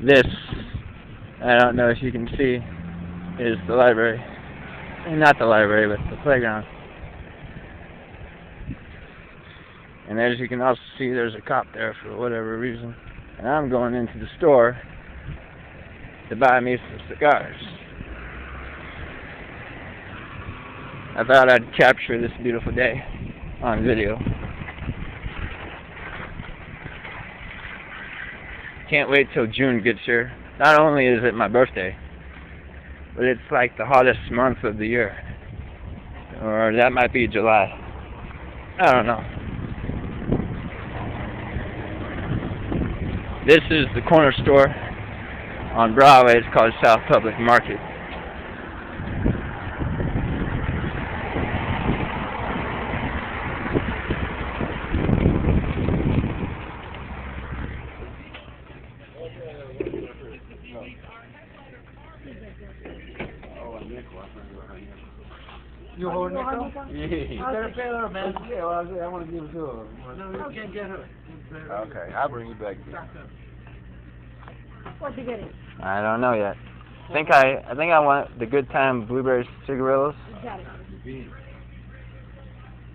This, I don't know if you can see, is the library. And not the library, but the playground. And as you can also see, there's a cop there for whatever reason. And I'm going into the store to buy me some cigars. I thought I'd capture this beautiful day on video. Can't wait till June gets here. Not only is it my birthday, but it's like the hottest month of the year. Or that might be July. I don't know. This is the corner store on Broadway. It's called South Public Market. You holding it though? Yeah. Better pay her, man. Yeah, well, I want to give it to her. No, you can't get her. Okay, I'll bring you back. What you getting? I don't know yet. I think I want the Good Time Blueberry Cigarillos. Got it.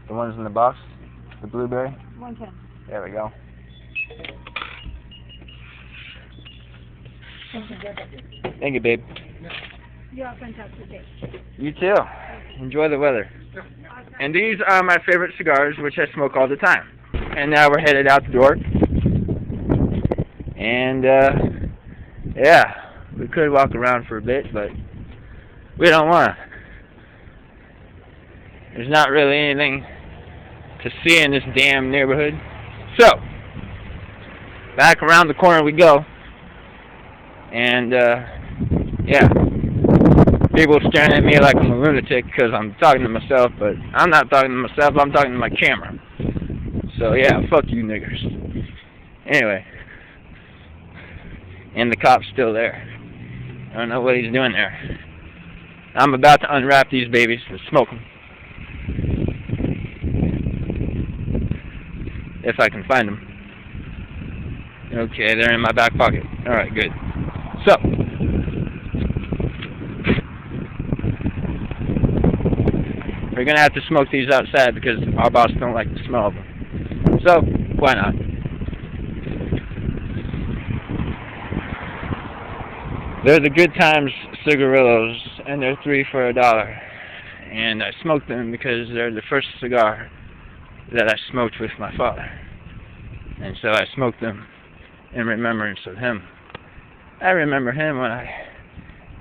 The ones in the box. The blueberry. 110. There we go. Thank you, babe. You have a fantastic day. You too. Enjoy the weather. And these are my favorite cigars, which I smoke all the time. And now we're headed out the door. And, yeah, we could walk around for a bit, but we don't want to. There's not really anything to see in this damn neighborhood. So, back around the corner we go. And, yeah. People staring at me like I'm a lunatic because I'm talking to myself, but I'm not talking to myself, I'm talking to my camera. So yeah, fuck you niggers. Anyway. And the cop's still there. I don't know what he's doing there. I'm about to unwrap these babies and smoke them. If I can find them. Okay, they're in my back pocket. Alright, good. So, we're gonna have to smoke these outside because our boss don't like the smell of them. So, why not? They're the Good Times Cigarillos, and they're 3 for $1. And I smoked them because they're the first cigar that I smoked with my father. And so I smoked them in remembrance of him. I remember him when I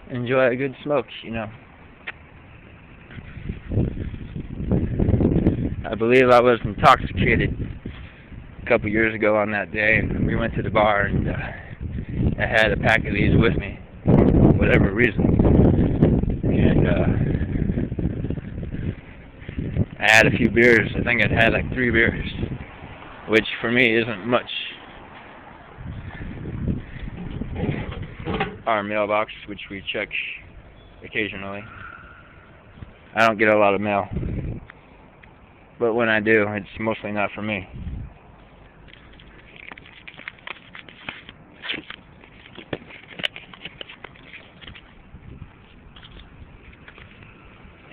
enjoy a good smoke, you know. I believe I was intoxicated a couple years ago on that day, and we went to the bar, and I had a pack of these with me, for whatever reason. And I had a few beers. I think I'd had like 3 beers, which for me isn't much. Our mailbox, which we check occasionally. I don't get a lot of mail. But when I do, it's mostly not for me.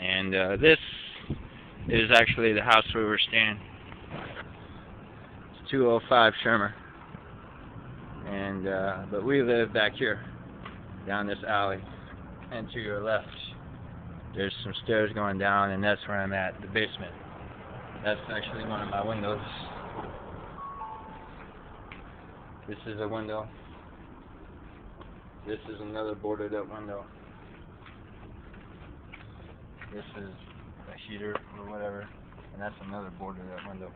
And this is actually the house where we're staying. It's 205 Shermer. And but we live back here, down this alley. And to your left, there's some stairs going down, and that's where I'm at, the basement. That's actually one of my windows. This is a window. This is another boarded up window. This is a heater or whatever, and that's another boarded up window.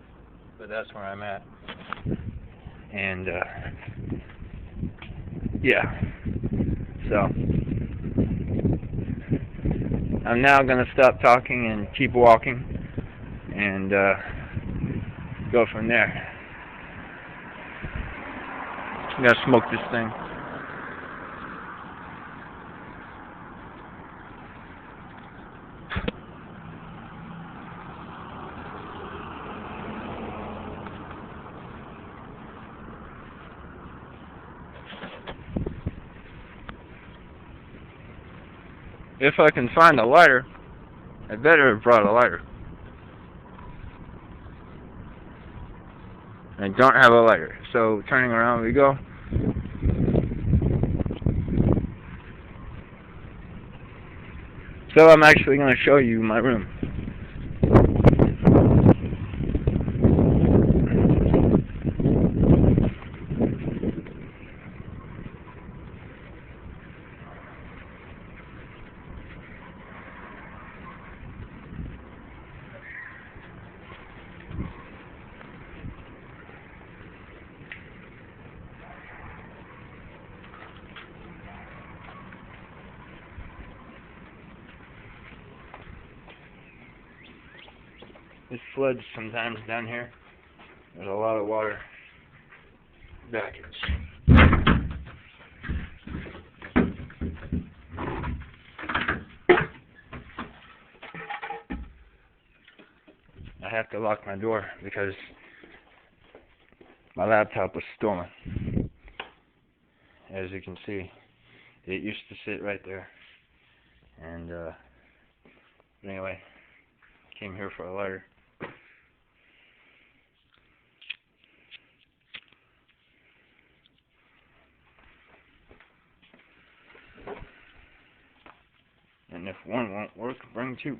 But that's where I'm at. And yeah. So I'm now gonna stop talking and keep walking. And go from there. I'm gonna smoke this thing. if I can find a lighter, I better have brought a lighter. I don't have a lighter, so turning around we go. So I'm actually going to show you my room. It floods sometimes down here. There's a lot of water back. I have to lock my door because my laptop was stolen. As you can see, it used to sit right there. And anyway, came here for a lighter. And if one won't work, bring two.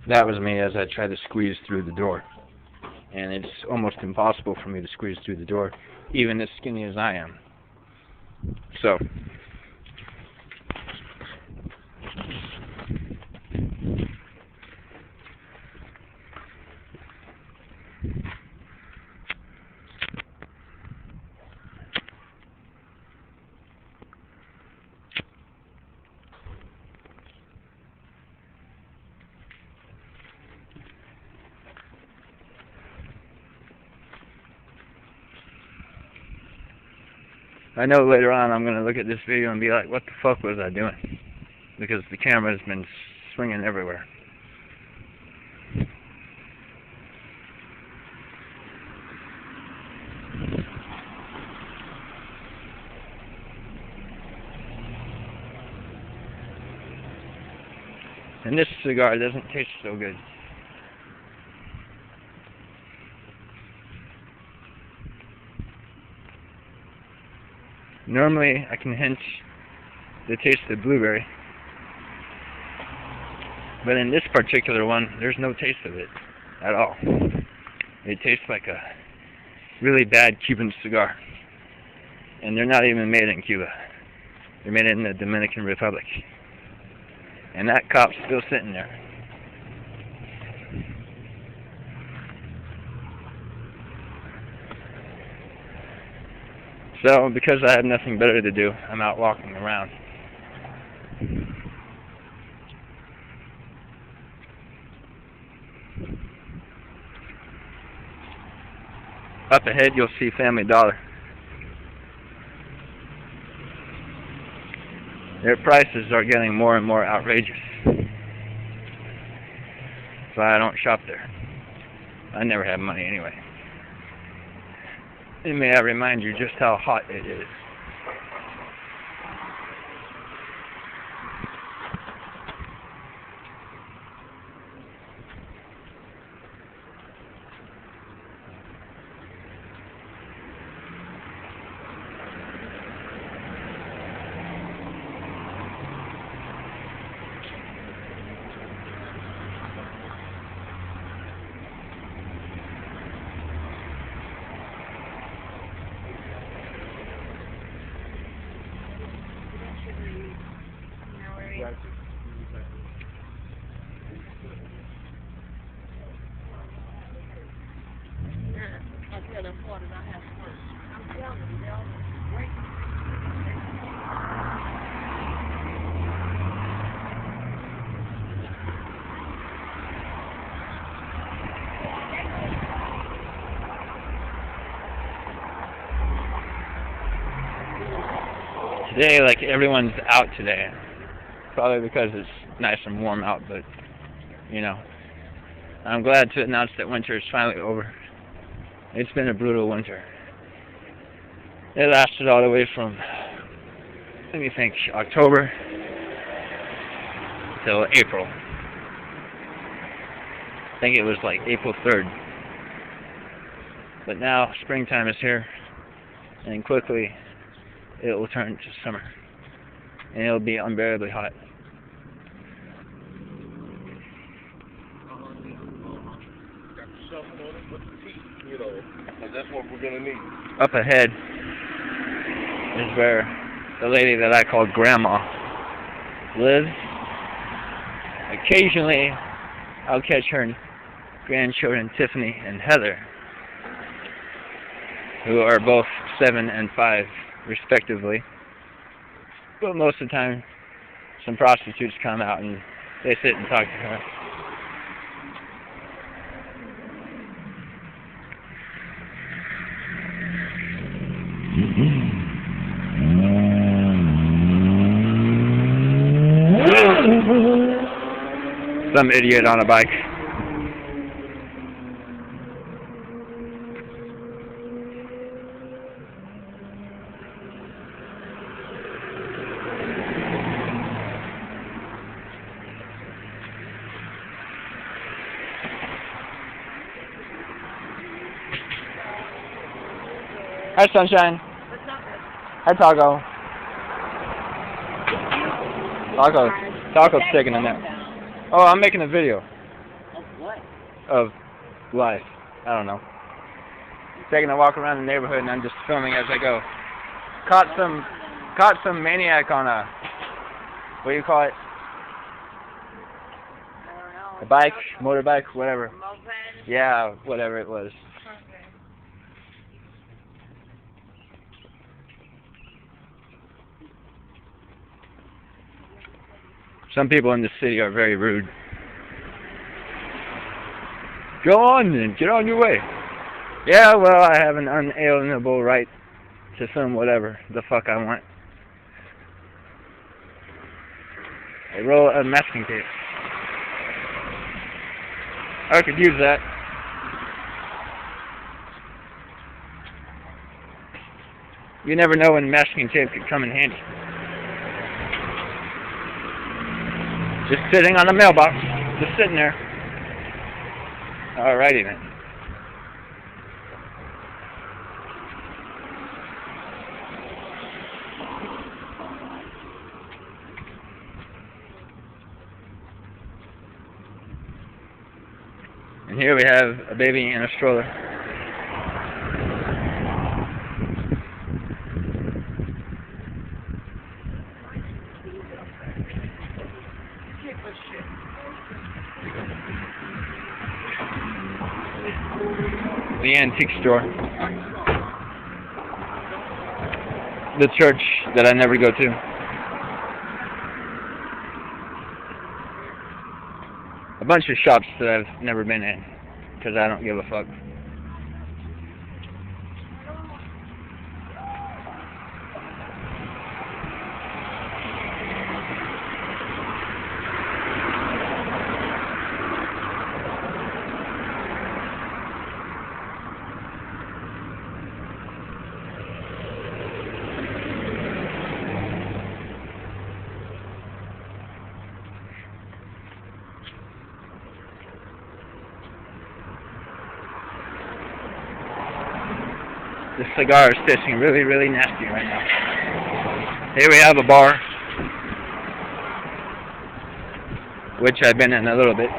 That was me as I tried to squeeze through the door. And it's almost impossible for me to squeeze through the door, even as skinny as I am. So, I know later on I'm going to look at this video and be like, what the fuck was I doing? Because the camera's been swinging everywhere. And this cigar doesn't taste so good. Normally, I can hint the taste of blueberry, but in this particular one, there's no taste of it at all. It tastes like a really bad Cuban cigar, and they're not even made in Cuba. They're made in the Dominican Republic, and that cop's still sitting there. So, because I have nothing better to do, I'm out walking around. Up ahead, you'll see Family Dollar. Their prices are getting more and more outrageous. So I don't shop there. I never have money anyway. And may I remind you just how hot it is. Today, like, everyone's out today. Probably because it's nice and warm out, but, you know. I'm glad to announce that winter is finally over. It's been a brutal winter. It lasted all the way from, let me think, October till April. I think it was like April 3rd. But now springtime is here, and quickly it will turn to summer, and it'll be unbearably hot. You know, that's what we're gonna need. Up ahead is where the lady that I call Grandma lives. Occasionally, I'll catch her grandchildren, Tiffany and Heather, who are both 7 and 5, respectively. But most of the time, some prostitutes come out and they sit and talk to her. Some idiot on a bike. Hi, Sunshine. Hi, Taco. Taco's taking a nap. Oh, I'm making a video. Of what? Of life. I don't know. Taking a walk around the neighborhood, and I'm just filming as I go. Caught some maniac on a, what do you call it? I don't know. A bike, motorbike, whatever. Moped? Yeah, whatever it was. Okay. Some people in the city are very rude. Go on then, get on your way. Yeah, well, I have an unalienable right to film whatever the fuck I want. A roll of masking tape. I could use that. You never know when masking tape could come in handy. Just sitting on the mailbox. Just sitting there. Alrighty then. And here we have a baby in a stroller. The antique store. The church that I never go to. A bunch of shops that I've never been in, because I don't give a fuck. This cigar is tasting really, really nasty right now. Here we have a bar, which I've been in a little bit.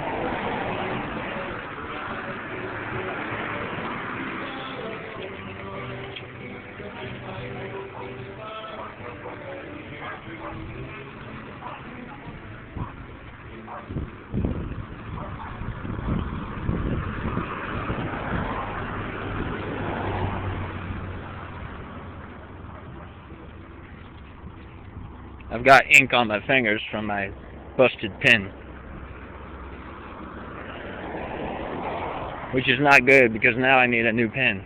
I've got ink on my fingers from my busted pen. Which is not good because now I need a new pen.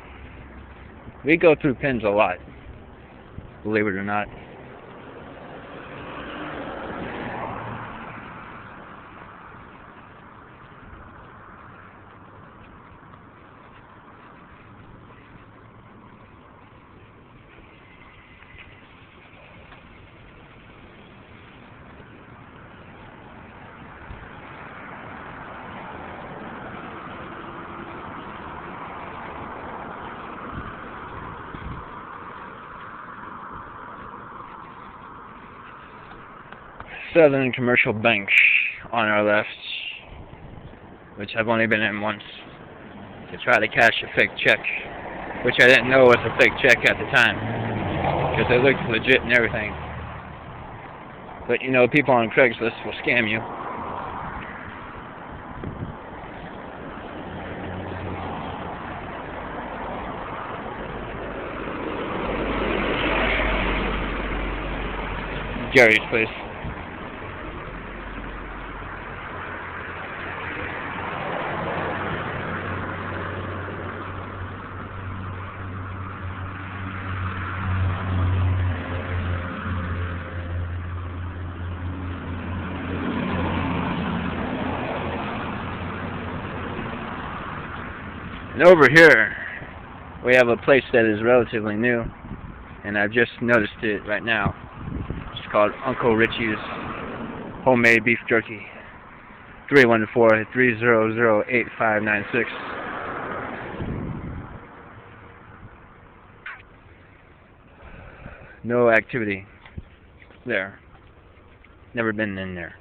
We go through pens a lot, believe it or not. Southern Commercial Bank on our left, which I've only been in once, to try to cash a fake check, which I didn't know was a fake check at the time, because it looked legit and everything. But you know, people on Craigslist will scam you. Gary's place. And over here, we have a place that is relatively new, and I've just noticed it right now. It's called Uncle Richie's Homemade Beef Jerky. 314-300-8596. No activity there. Never been in there.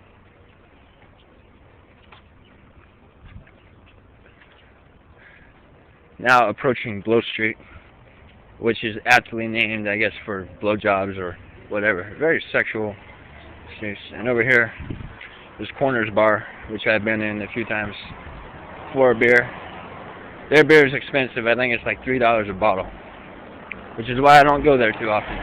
Now approaching Blow Street, which is aptly named, I guess, for blowjobs or whatever. Very sexual streets. And over here is Corners Bar, which I've been in a few times for a beer. Their beer is expensive. I think it's like $3 a bottle, which is why I don't go there too often.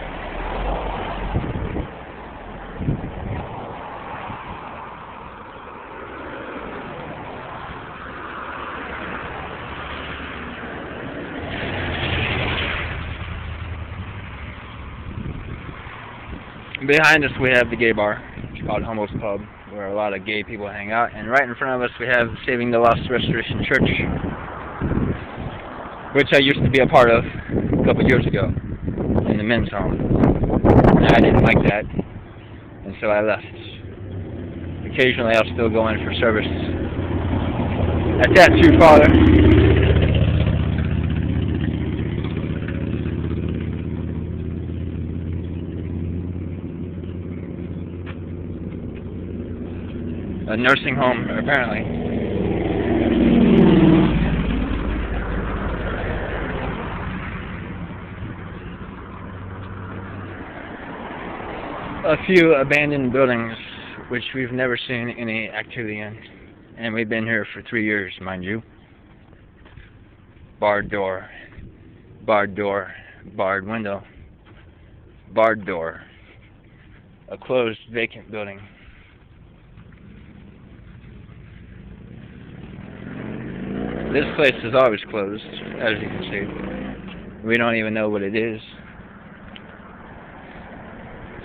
Behind us we have the gay bar. It's called Homo's Pub, where a lot of gay people hang out. And right in front of us we have Saving the Lost Restoration Church, which I used to be a part of a couple years ago in the men's home. And I didn't like that, and so I left. Occasionally I'll still go in for service at that too, Father. A nursing home, apparently. A few abandoned buildings, which we've never seen any activity in. And we've been here for 3 years, mind you. Barred door. Barred door. Barred window. Barred door. A closed, vacant building. This place is always closed, as you can see. We don't even know what it is.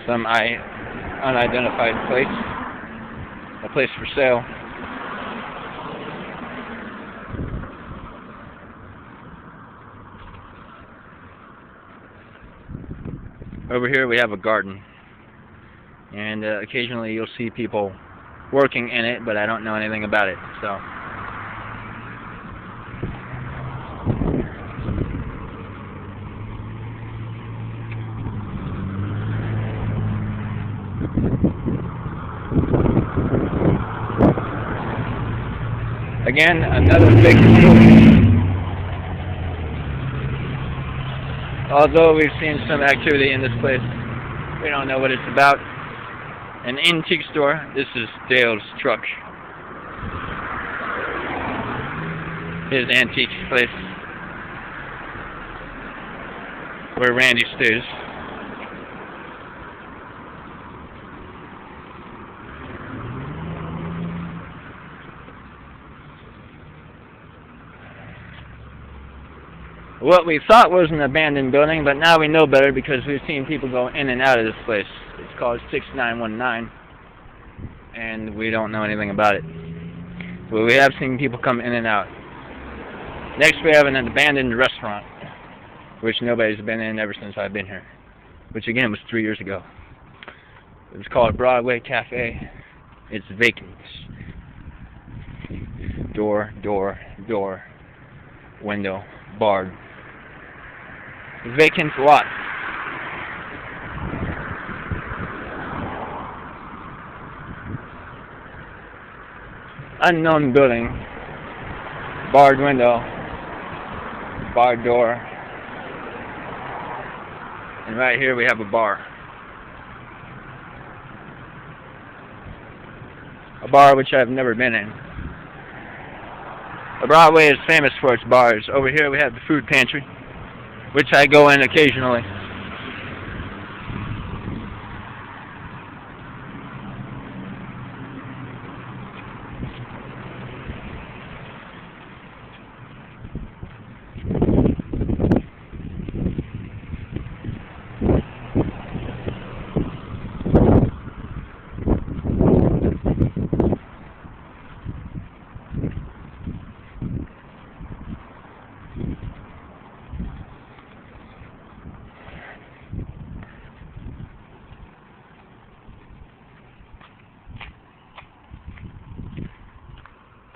Some unidentified place. A place for sale. Over here we have a garden. And occasionally you'll see people working in it, but I don't know anything about it, so... Again, another big building. Although we've seen some activity in this place, we don't know what it's about. An antique store. This is Dale's truck. His antique place, where Randy stays. what we thought was an abandoned building, but now we know better because we've seen people go in and out of this place. It's called 6919, and we don't know anything about it. But we have seen people come in and out. Next we have an abandoned restaurant, which nobody's been in ever since I've been here, which again was 3 years ago. It was called Broadway Cafe. It's vacant. Door, window, barred. Vacant lot. Unknown building. Barred window. Barred door. And right here we have a bar. A bar which I've never been in. Broadway is famous for its bars. Over here we have the food pantry, which I go in occasionally.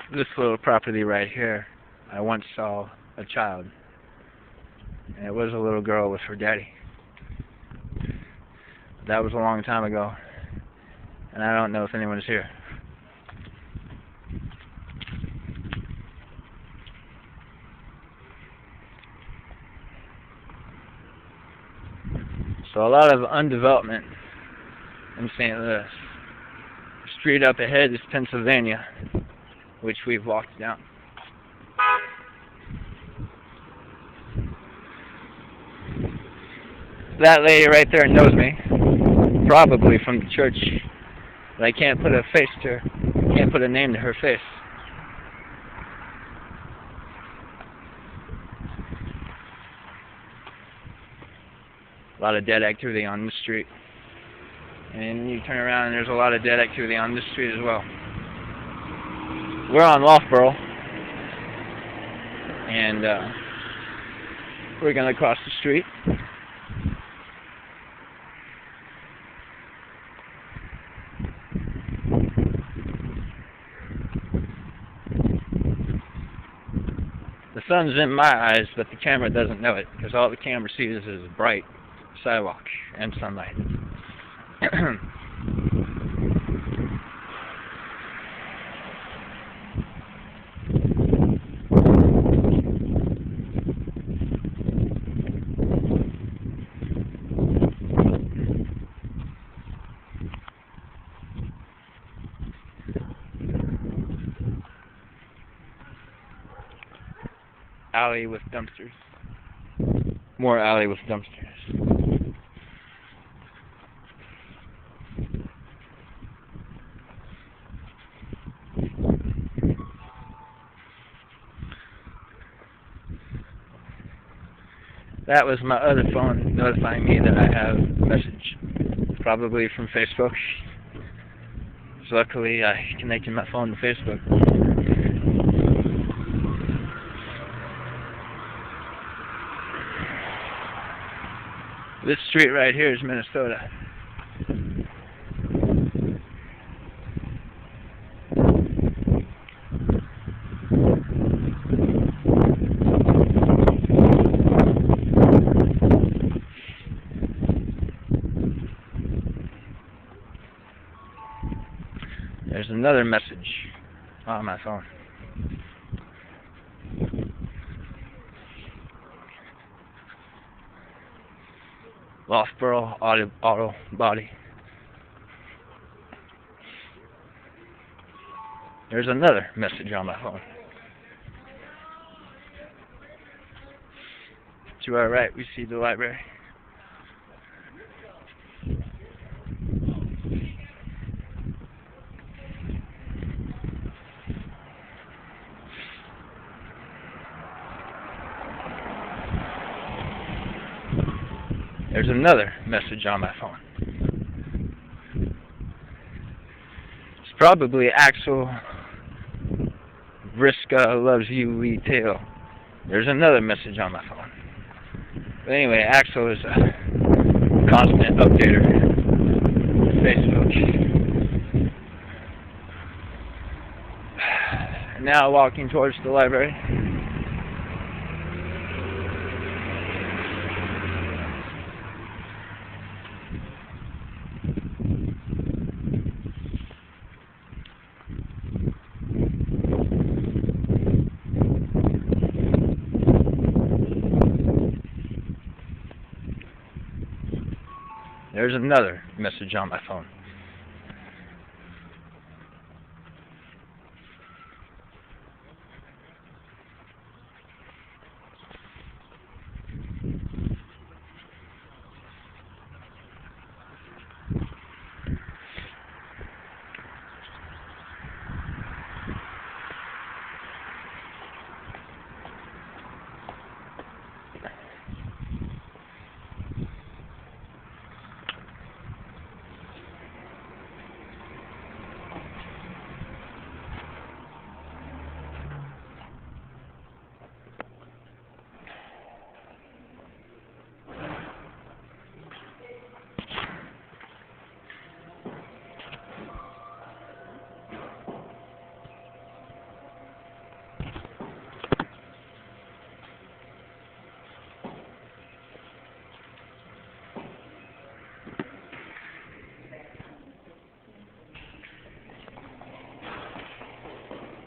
This little property right here, I once saw a child, and it was a little girl with her daddy. That was a long time ago, and I don't know if anyone's here. So a lot of undevelopment in St. Louis. The street up ahead is Pennsylvania, which we've walked down. That lady right there knows me, probably from the church, but I can't put a face to her, can't put a name to her face. A lot of dead activity on this street. And you turn around and there's a lot of dead activity on this street as well. We're on Loughborough, and we're going to cross the street. The sun's in my eyes, but the camera doesn't know it, because all the camera sees is bright sidewalk and sunlight. Alley with dumpsters. More alley with dumpsters. That was my other phone notifying me that I have a message, probably from Facebook. So luckily I connected my phone to Facebook. This street right here is Minnesota. There's another message on my phone. Loughborough Auto Body. There's another message on my phone. To our right, we see the library. There's another message on my phone. It's probably Axel Vriska loves you retail. There's another message on my phone. But anyway, Axel is a constant updater on Facebook. Now walking towards the library. There's another message on my phone.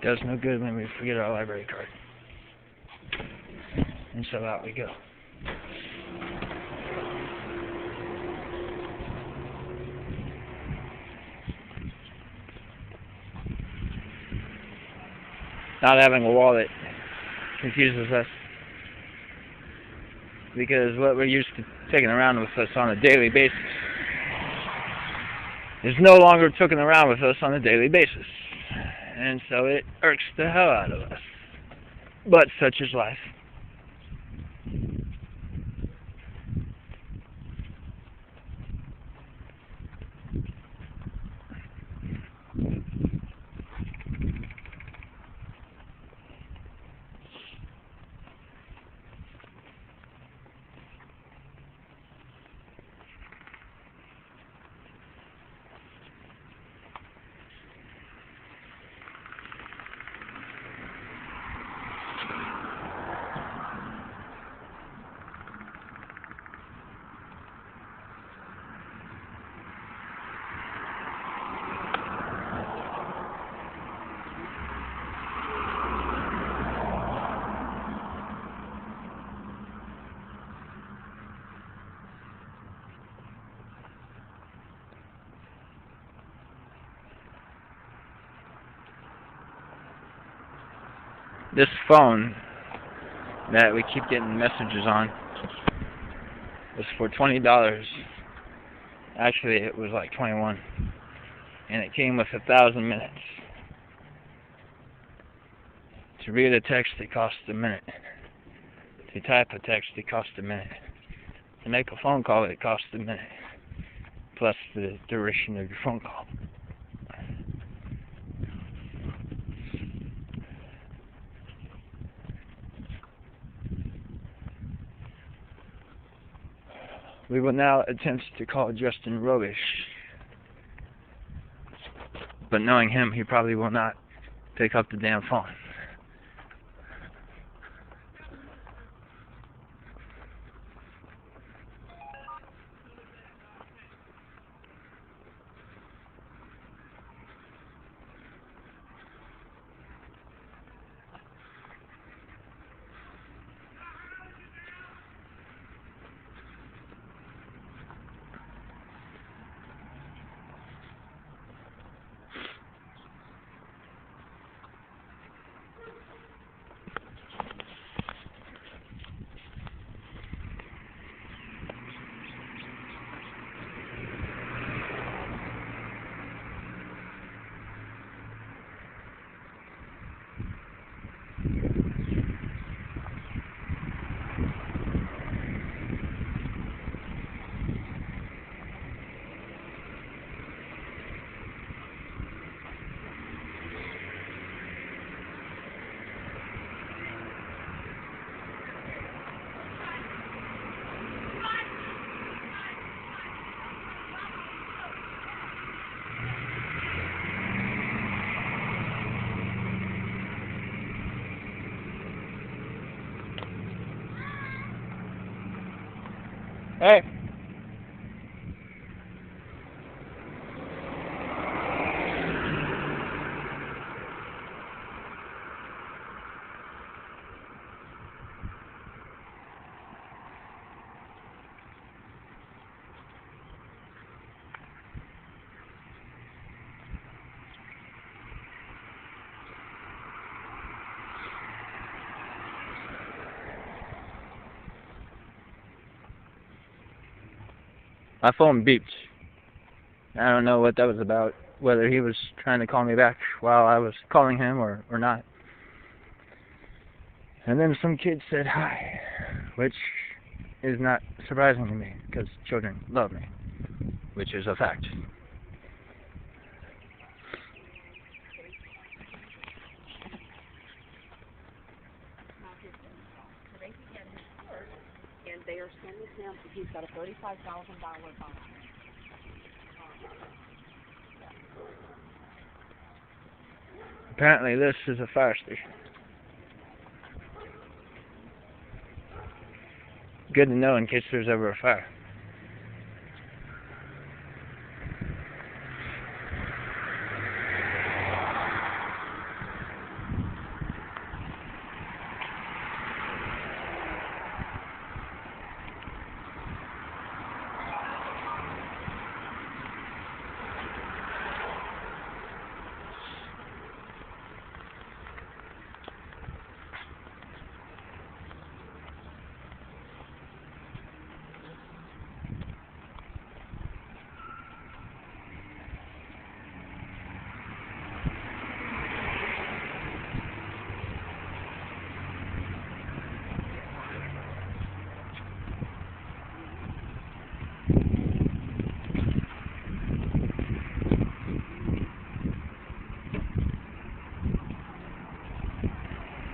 Does no good when we forget our library card. And so out we go. Not having a wallet confuses us, because what we're used to taking around with us on a daily basis is no longer taken around with us on a daily basis. And so it irks the hell out of us. But such is life. This phone that we keep getting messages on was for $20. Actually, it was like 21, and it came with 1,000 minutes. To read a text, it costs a minute. To type a text, it costs a minute. To make a phone call, it costs a minute, plus the duration of your phone call. We will now attempt to call Justin Robish, but knowing him, he probably will not pick up the damn phone. Hey. My phone beeped. I don't know what that was about, whether he was trying to call me back while I was calling him or not. And then some kid said hi, which is not surprising to me, because children love me, which is a fact. And they are sending him, he's got a $35,000 bond. Apparently this is a fire station. Good to know in case there's ever a fire.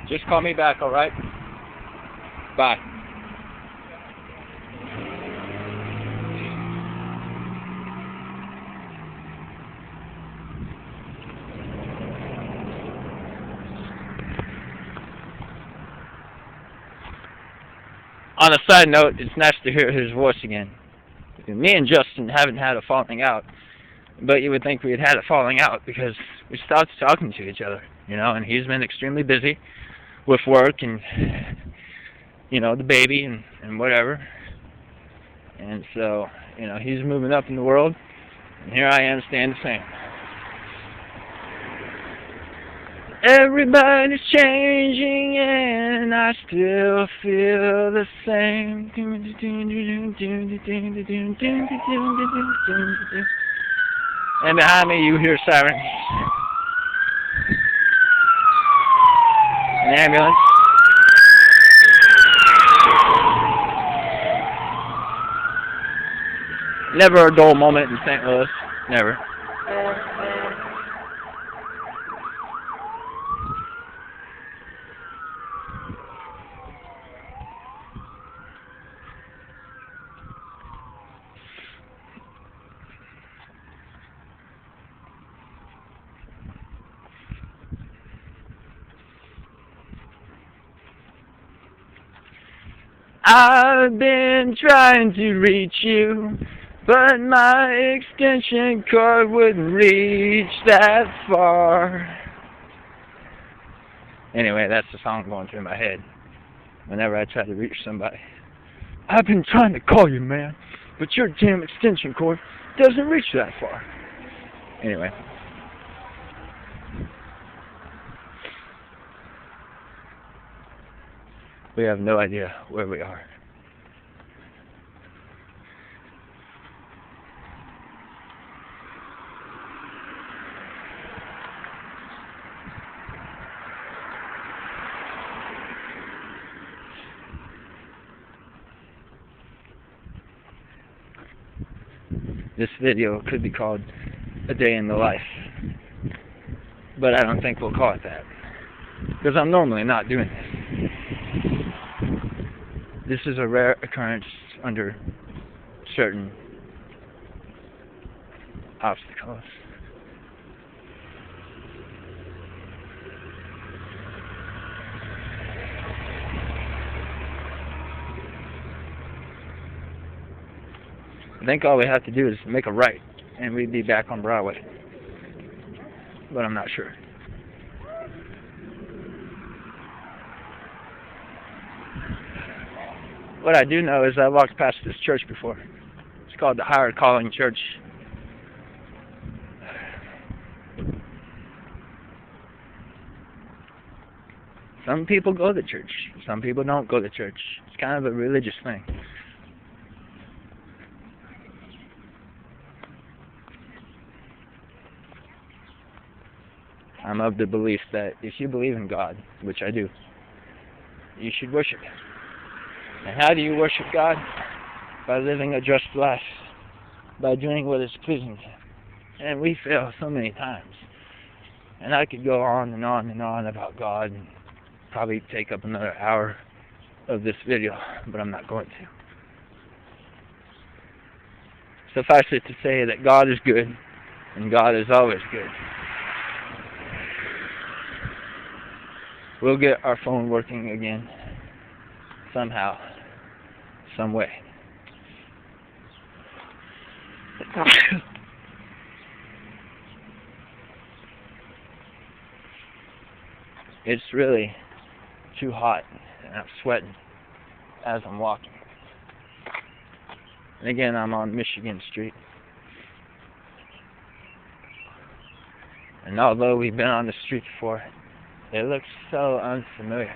Just call me back, alright? Bye. On a side note, it's nice to hear his voice again. Me and Justin haven't had a falling out, but you would think we had had a falling out because we stopped talking to each other, you know, and he's been extremely busy with work and, you know, the baby and whatever. And so, you know, he's moving up in the world, and here I am staying the same. Everybody's changing and I still feel the same. And behind me you hear sirens. An ambulance. Never a dull moment in St. Louis. Never. I've been trying to reach you, but my extension cord wouldn't reach that far. Anyway, that's the song going through my head whenever I try to reach somebody. I've been trying to call you, man, but your damn extension cord doesn't reach that far. Anyway. We have no idea where we are. This video could be called A Day in the Life, but I don't think we'll call it that, because I'm normally not doing this. This is a rare occurrence under certain obstacles. I think all we have to do is make a right, and we'd be back on Broadway. But I'm not sure. What I do know is I walked past this church before. It's called the Higher Calling Church. Some people go to church. Some people don't go to church. It's kind of a religious thing. I'm of the belief that if you believe in God, which I do, you should worship Him. And how do you worship God? By living a just life. By doing what is pleasing to Him. And we fail so many times. And I could go on and on and on about God and probably take up another hour of this video, but I'm not going to. Suffice it to say that God is good, and God is always good. We'll get our phone working again, somehow, some way. It's really too hot, and I'm sweating as I'm walking. And again, I'm on Michigan Street. And although we've been on the street before, it looks so unfamiliar.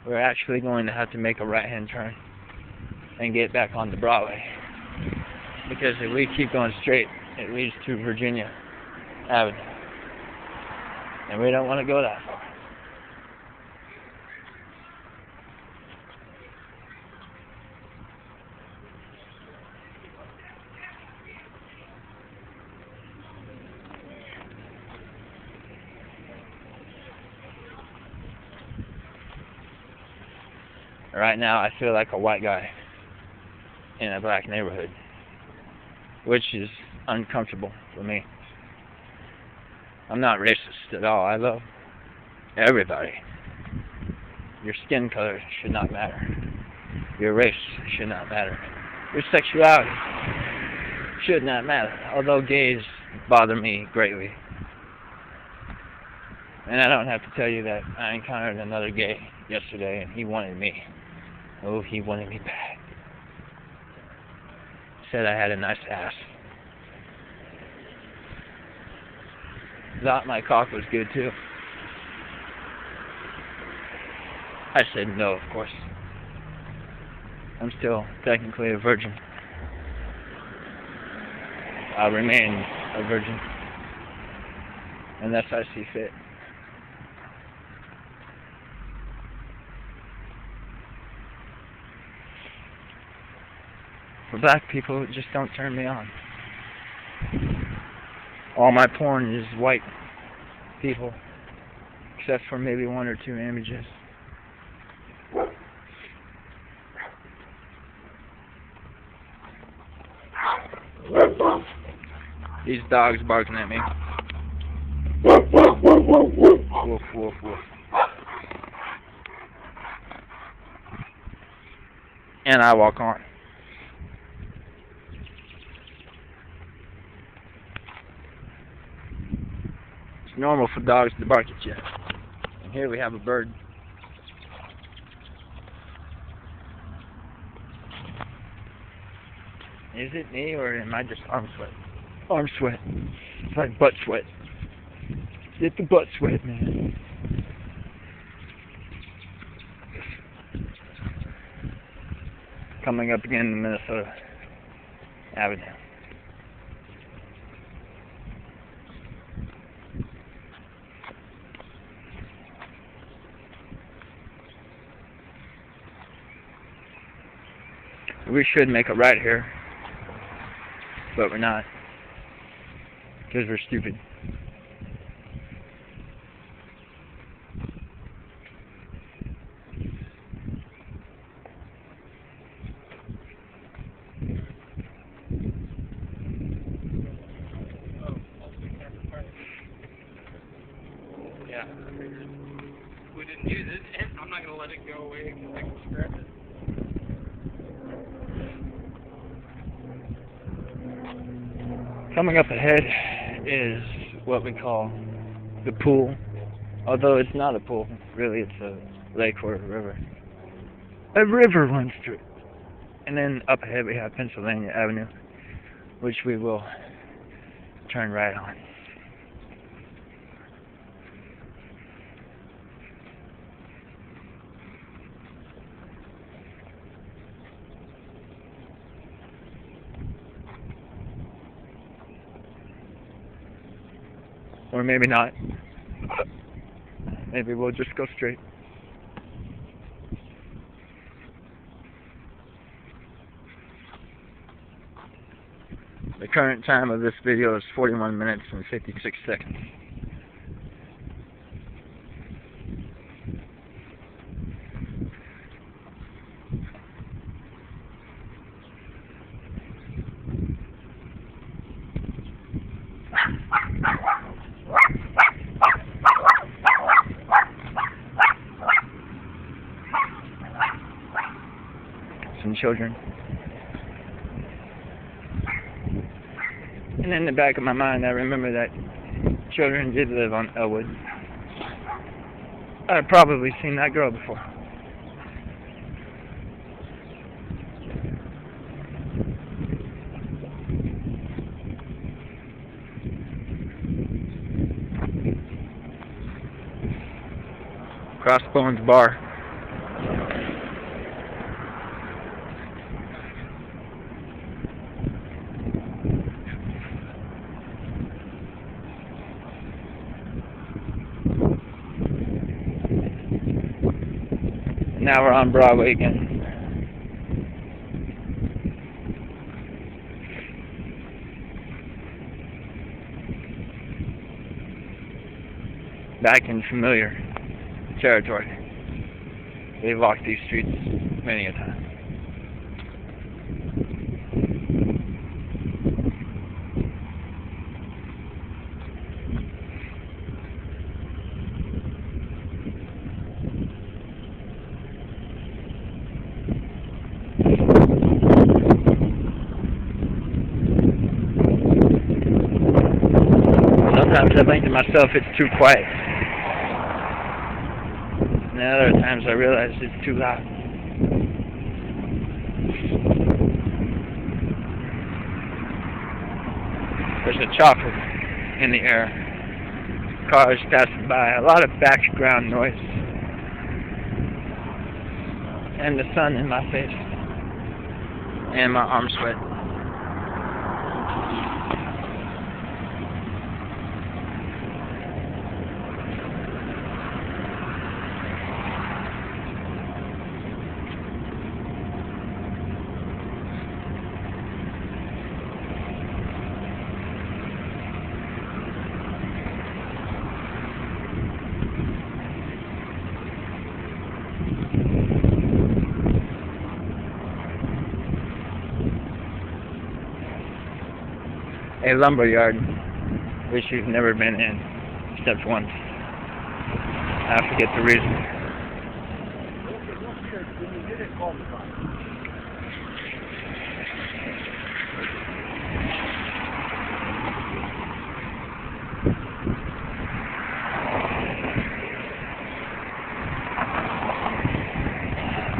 We're actually going to have to make a right-hand turn and get back on the Broadway. Because if we keep going straight, it leads to Virginia Avenue. And we don't want to go that far. Right now, I feel like a white guy in a black neighborhood, which is uncomfortable for me. I'm not racist at all. I love everybody. Your skin color should not matter. Your race should not matter. Your sexuality should not matter, although gays bother me greatly. And I don't have to tell you that I encountered another gay yesterday, and he wanted me. Oh, he wanted me bad. Said I had a nice ass. Thought my cock was good too. I said no, of course. I'm still technically a virgin. I'll remain a virgin unless I see fit. For black people, it just don't turn me on. All my porn is white people, except for maybe one or two images. These dogs barking at me. Woof, woof, woof. And I walk on. It's normal for dogs to bark at you. And here we have a bird. Is it me, or am I just arm sweat? Arm sweat. It's like butt sweat. Get the butt sweat, man. Coming up again to Minnesota Avenue. We should make a right here, but we're not, because we're stupid. Yeah. we didn't use it, and I'm not going to let it go away because I can scratch it. Coming up ahead is what we call the pool. Although it's not a pool, really it's a lake or a river. A river runs through it. And then up ahead we have Pennsylvania Avenue, which we will turn right on. Or maybe not. Maybe we'll just go straight. The current time of this video is 41 minutes and 56 seconds. Some children. And in the back of my mind, I remember that children did live on Elwood. I've probably seen that girl before. Crossbones Bar. Now we're on Broadway again. Back in familiar territory. We've walked these streets many a time. Sometimes I think to myself it's too quiet. And other times I realize it's too loud. There's a chopper in the air. Cars passing by. A lot of background noise. And the sun in my face. And my arm sweat. A lumber yard, which you've never been in, except once. I forget the reason.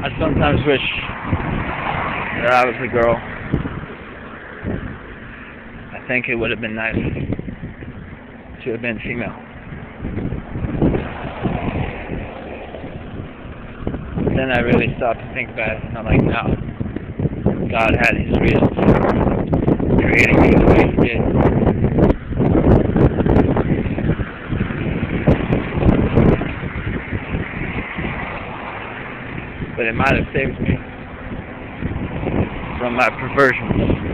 I sometimes wish that I was a girl. I think it would have been nice to have been female. Then I really stopped to think about it, and I'm like, no. God had his reasons for creating me the way he did. But it might have saved me from my perversions.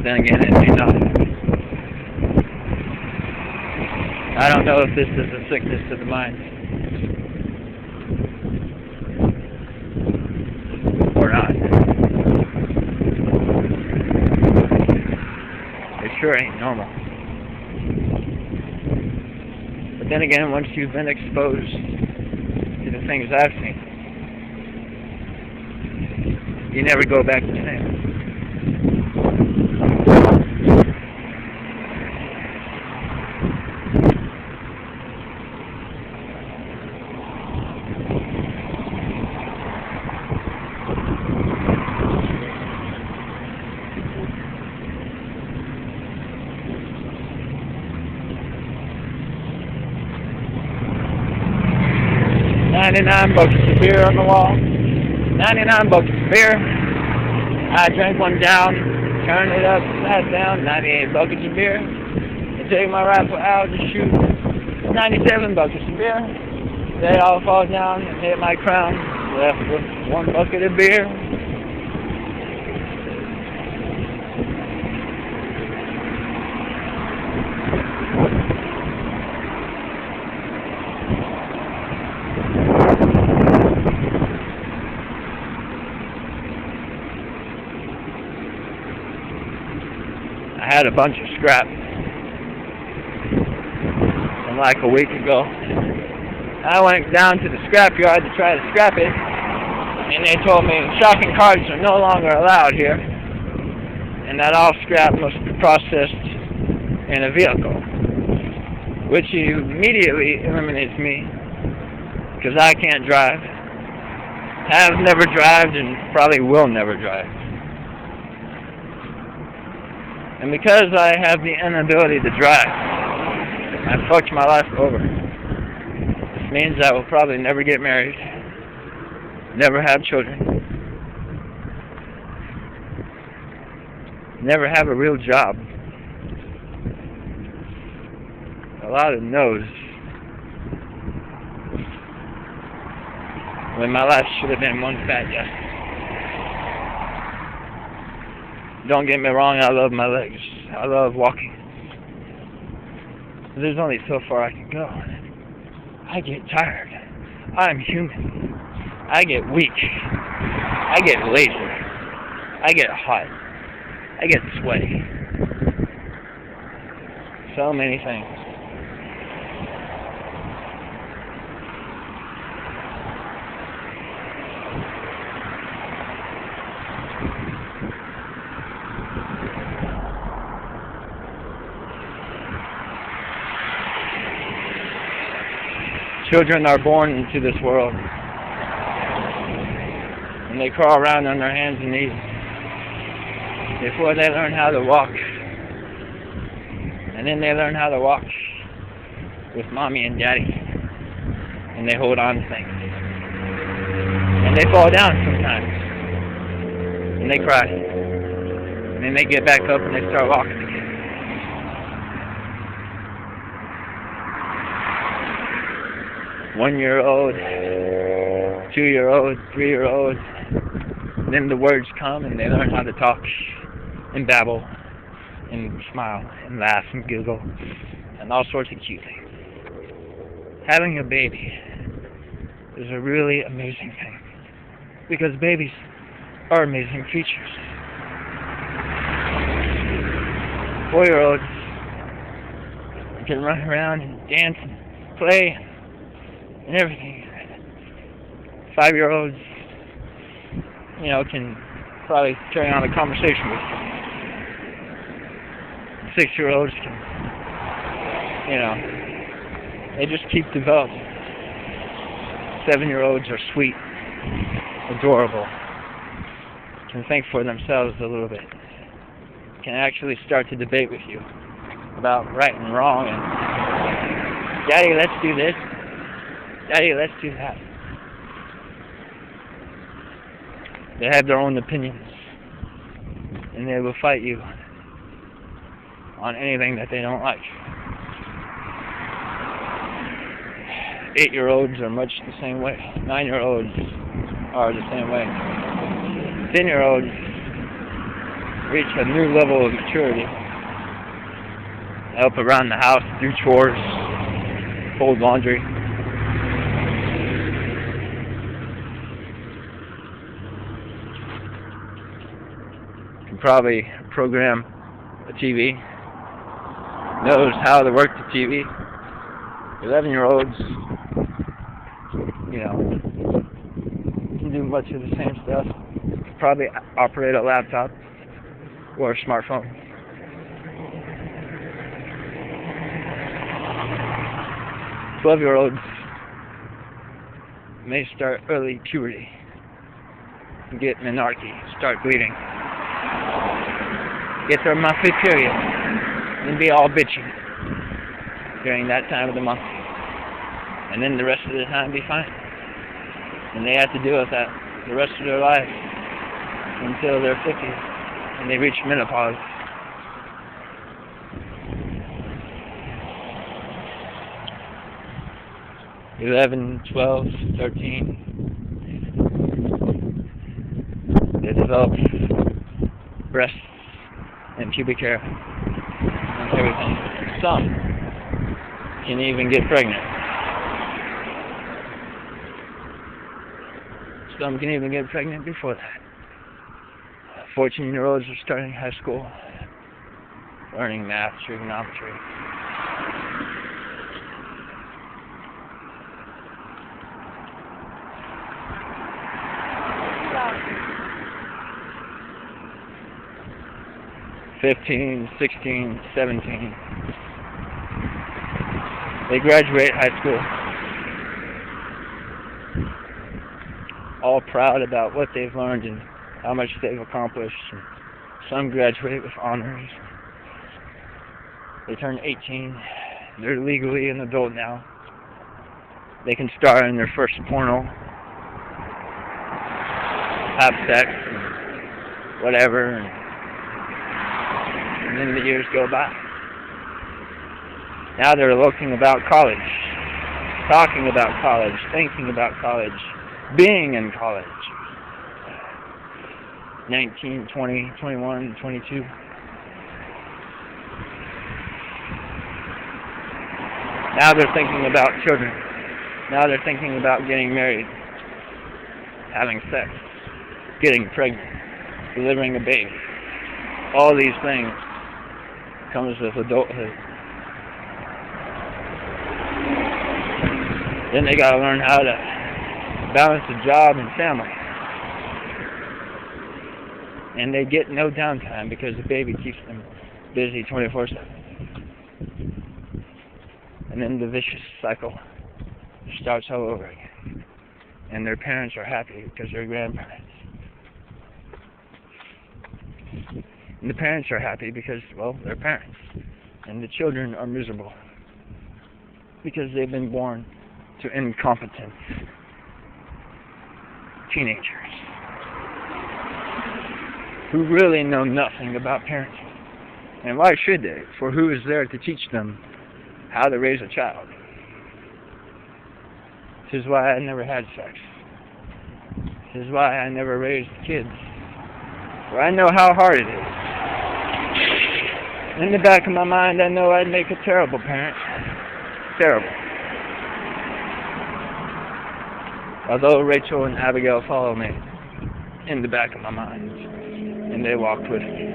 Then again, it may not. I don't know if this is a sickness of the mind or not. It sure ain't normal. then again, once you've been exposed to the things I've seen, you never go back the same. $99 of beer on the wall. 99 buckets of beer. I drank one down, turned it up, sat down. 98 buckets of beer. I take my rifle out to shoot. 97 buckets of beer. They all fall down and hit my crown. Left with 1 bucket of beer. I had a bunch of scrap from like a week ago. I went down to the scrap yard to try to scrap it, and they told me shocking carts are no longer allowed here, and that all scrap must be processed in a vehicle, which immediately eliminates me, because I can't drive, have never driven, and probably will never drive. And because I have the inability to drive, I fucked my life over. This means I will probably never get married, never have children, never have a real job. A lot of no's when my life should have been one fat yes. Don't get me wrong, I love my legs. I love walking. But there's only so far I can go. I get tired. I'm human. I get weak. I get lazy. I get hot. I get sweaty. So many things. Children are born into this world, and they crawl around on their hands and knees before they learn how to walk. And then they learn how to walk with mommy and daddy, and they hold on to things. And they fall down sometimes, and they cry. And then they get back up and they start walking again. 1-year-old, 2-year-old, 3-year-old, then the words come and they learn how to talk and babble and smile and laugh and giggle and all sorts of cute things. Having a baby is a really amazing thing because babies are amazing creatures. 4-year-olds can run around and dance and play and everything. 5-year-olds, can probably carry on a conversation with you. 6-year-olds can, they just keep developing. 7-year-olds are sweet, adorable, can think for themselves a little bit, can actually start to debate with you about right and wrong, and Daddy, let's do this. Daddy, let's do that. They have their own opinions, and they will fight you on anything that they don't like. 8-year-olds are much the same way. 9-year-olds are the same way. 10-year-olds reach a new level of maturity. Help around the house, do chores, fold laundry. Can probably program a TV. Knows how to work the TV. 11-year-olds, you know, can do much of the same stuff. Probably operate a laptop or a smartphone. 12-year-olds may start early puberty, get menarche, start bleeding, get their monthly period, and be all bitchy during that time of the month. And then the rest of the time be fine. And they have to deal with that the rest of their life until their 50s and they reach menopause. (11, 12, 13). They develop breasts and pubic hair and everything. Some can even get pregnant. Some can even get pregnant before that. 14-year-olds are starting high school, learning math, trigonometry. Yeah. 15, 16, 17. They graduate high school, all proud about what they've learned and how much they've accomplished. And some graduate with honors. They turn 18. They're legally an adult now. They can star in their first porno, have sex, and whatever. And then the years go by. Now they're looking about college, talking about college, thinking about college, being in college. 19, 20, 21, 22. Now they're thinking about children. Now they're thinking about getting married, having sex, getting pregnant, delivering a baby. All these things comes with adulthood. Then they gotta learn how to balance a job and family. And they get no downtime because the baby keeps them busy 24/7. And then the vicious cycle starts all over again. And their parents are happy because they're grandparents. And the parents are happy because, well, they're parents. And the children are miserable because they've been born to incompetent teenagers who really know nothing about parenting. And why should they? For who is there to teach them how to raise a child? This is why I never had sex. This is why I never raised kids. For I know how hard it is. In the back of my mind, I know I'd make a terrible parent. Terrible. Although Rachel and Abigail follow me in the back of my mind, and they walked with me.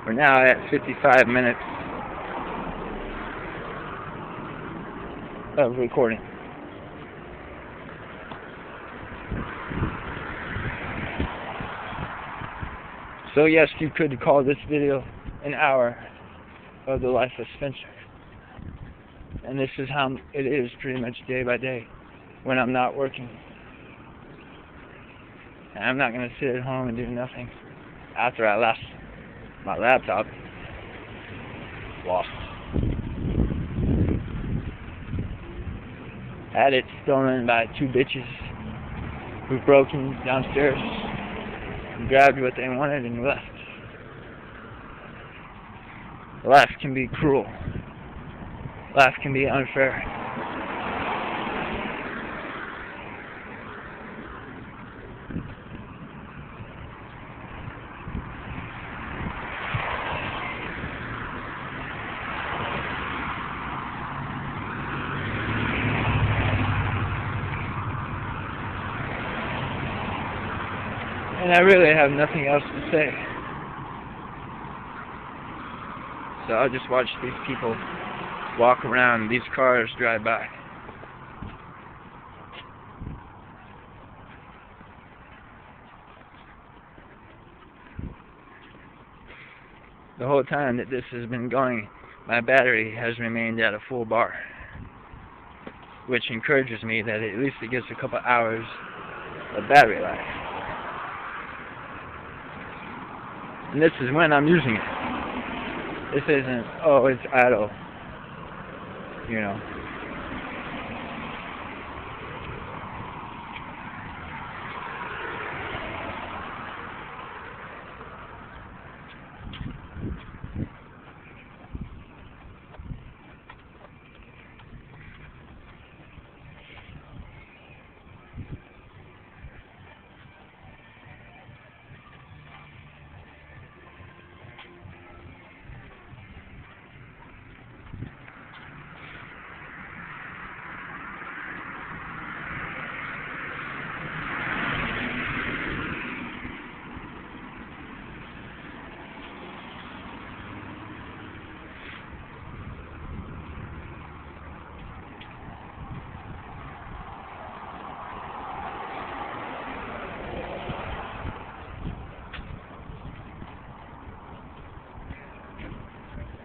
We're now at 55 minutes of recording. So yes, you could call this video an hour of the life of Spencer. And this is how it is pretty much day by day when I'm not working. And I'm not going to sit at home and do nothing after I lost my laptop. Lost. Had it stolen by two bitches who broke in downstairs and grabbed what they wanted and left. Life can be cruel. Life can be unfair. And I really have nothing else to say. So I'll just watch these people walk around, these cars drive by. The whole time that this has been going, my battery has remained at a full bar, which encourages me that at least it gets a couple hours of battery life. And this is when I'm using it. This isn't, oh, it's idle, you know.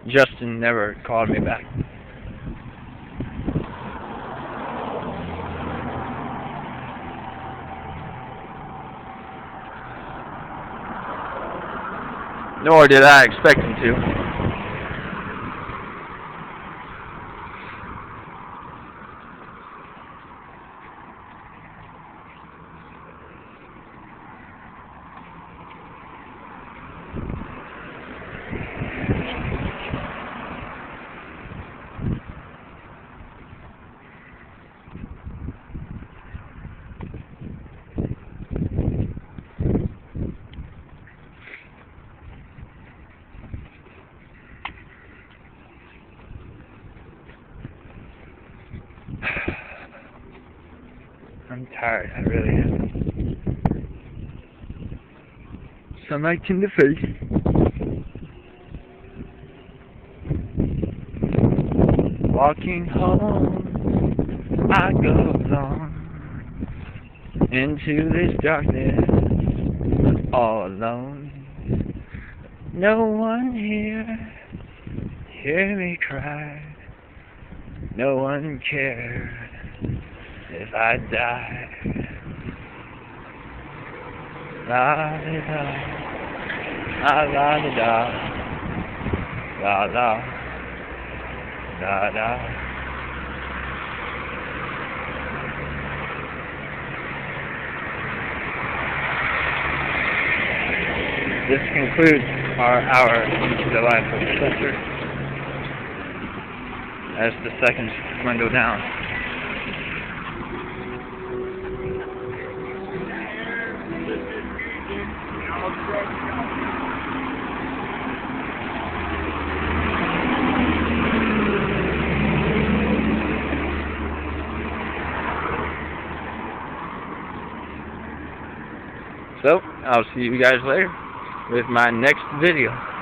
Justin never called me back. Nor did I expect him to. I'm tired, I really am. Sunlight in the face. Walking home, I go alone into this darkness, all alone. No one here, hear me cry. No one cares if I die. La da da, la da da, la la, da da. This concludes our hour into the life of Spencer as the seconds dwindle down. So, I'll see you guys later with my next video.